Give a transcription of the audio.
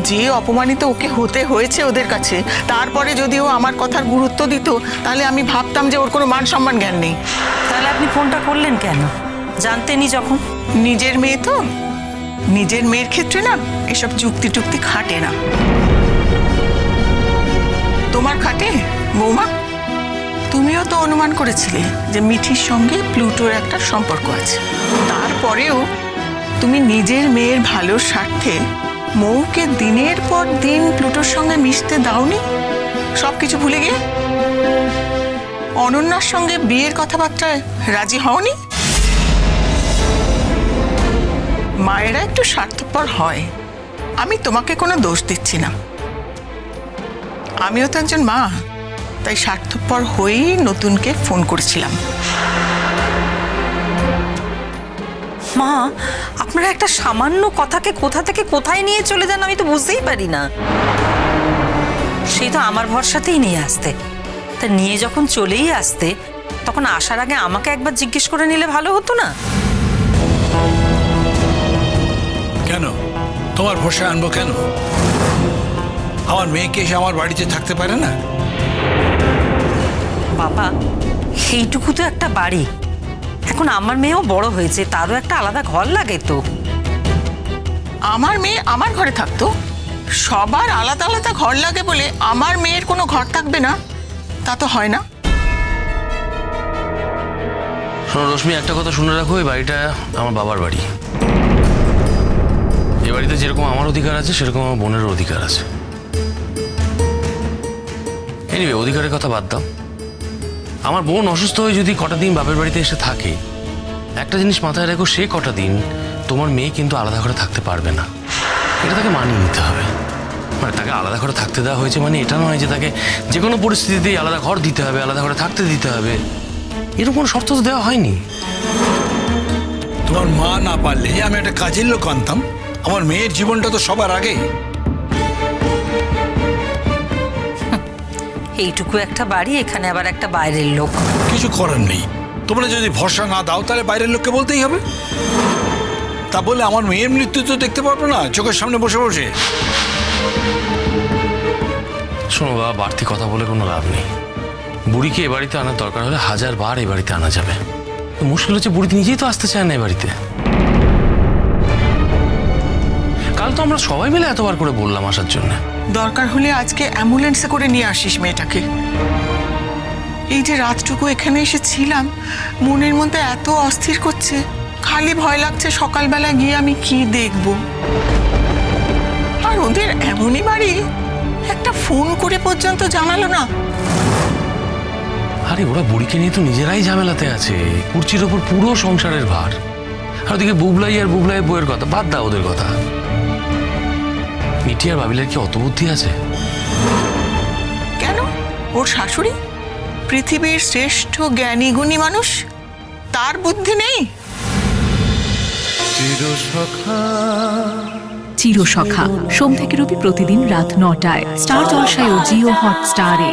যে অপমানিত ওকে হতে হয়েছে ওদের কাছে, তারপরে যদি ও আমার কথার গুরুত্ব দিত তাহলে আমি ভাবতাম যে ওর কোনো মান সম্মান জ্ঞান নেই। তাহলে আপনি ফোনটা করলেন কেন? জানতেনই যখন। নিজের মেয়ে তো, নিজের মেয়ের ক্ষেত্রে না এসব যুক্তি টুক্তি খাটে না। তোমার খাটে বৌমা? তুমিও তো অনুমান করেছিলে যে মিঠির সঙ্গে প্লুটোর একটা সম্পর্ক আছে, তারপরেও তুমি নিজের মেয়ের ভালো স্বার্থে মৌকে দিনের পর দিন প্লুটোর সঙ্গে মিশতে দাওনি, সবকিছু ভুলে গিয়ে অনন্যার সঙ্গে বিয়ের কথাবার্তায় রাজি হওনি। মায়েরা একটু স্বার্থপর হয়, আমি তোমাকে কোনো দোষ দিচ্ছি না। আমিও তো একজন মা, তাই স্বার্থপর হয়েই নতুনকে ফোন করেছিলাম। মা, আপনারা একটা সামান্য কথাকে কোথা থেকে কোথায় নিয়ে চলে যান আমি তো বুঝতেই পারি না। সেই তো আমার ভরসাতেই নিয়ে আসতে, তা নিয়ে যখন চলেই আসতে তখন আসার আগে আমাকে একবার জিজ্ঞেস করে নিলে ভালো হতো না? কেন তোমার ভরসা আনবো কেন? আমার মেয়েকে এসে আমার বাড়িতে থাকতে পারে না? বাবা, এইটুকু তো একটা বাড়ি, এখন আমার মেয়েও বড় হয়েছে, তারও একটা আলাদা ঘর লাগে তো। আমার মেয়ে আমার ঘরে থাকতো, সবার আলাদা আলাদা ঘর লাগে বলে আমার মেয়ের কোনো ঘর থাকবে না তা তো হয় না। শোনো রশ্মি, একটা কথা শুনে রাখো, এই বাড়িটা আমার বাবার বাড়ি। এই বাড়িতে যেরকম আমার অধিকার আছে সেরকম আমার বোনের অধিকার আছে। এনিওয়ে, অধিকারের কথা বাদ দাও। আমার বোন অসুস্থ হয়ে যদি কটা দিন বাপের বাড়িতে এসে থাকে, একটা জিনিস মাথায় রেখো, সে কটা দিন তোমার মেয়ে কিন্তু আলাদা করে থাকতে পারবে না। এটা তাকে মানিয়ে নিতে হবে। মানে তাকে আলাদা করে থাকতে দেওয়া হয়েছে মানে এটা নয় যে তাকে যে কোনো পরিস্থিতিতেই আলাদা ঘর দিতে হবে, আলাদা করে থাকতে দিতে হবে, এরকম কোনো শর্ত তো দেওয়া হয়নি। তোমার মা না পারলে আমি একটা কাজের লোক আনতাম। আমার মেয়ের জীবনটা তো সবার আগে। এইটুকু একটা বাড়ি, এখানে আবার একটা বাইরের লোক। কিছু করার নেই, তোমরা যদি ভরসা না দাও তাহলে বাইরের লোককে বলতেই হবে। তা বলে আমার মেয়ের মৃত্যু তো দেখতে পারবো না চোখের সামনে বসে বসে। শোনো বাবা, বাড়তি কথা বলে কোনো লাভ নেই। বুড়িকে এ বাড়িতে আনার দরকার হলে 1000 বার এ বাড়িতে আনা যাবে। মুশকিল হচ্ছে বুড়ি নিজেই তো আসতে চায় না এ বাড়িতে। কাল তো আমরা সবাই মিলে এতবার করে বললাম আসার জন্য। দরকার হলে আজকে অ্যাম্বুলেন্সে করে নিয়ে আসিস মেয়েটাকে। এই যে রাতটুকু এখানে এসে ছিলাম, মনের মধ্যে এত অস্থির করছে, খালি ভয় লাগছে সকালবেলা গিয়ে আমি কি দেখব। আর ওদের এমনই বাড়ি, একটা ফোন করে পর্যন্ত জানালো না। আরে ওরা বুড়িকে নিয়ে তো নিজেরাই ঝামেলাতে আছে, কুর্চির ওপর পুরো সংসারের ভার। আর ওদিকে বুবলাই আর বুবলাইয়ের বইয়ের কথা বাদ দাও, ওদের কথা। মিঠি আর বাবিলার কি অত বুদ্ধি আছে? কেন? ওর শাশুড়ি পৃথিবীর শ্রেষ্ঠ জ্ঞানী গুণী মানুষ, তার বুদ্ধি নেই? চিরসখা সোম থেকে রবি প্রতিদিন রাত 9টায় স্টার জলসায় ও জিও হটস্টারে।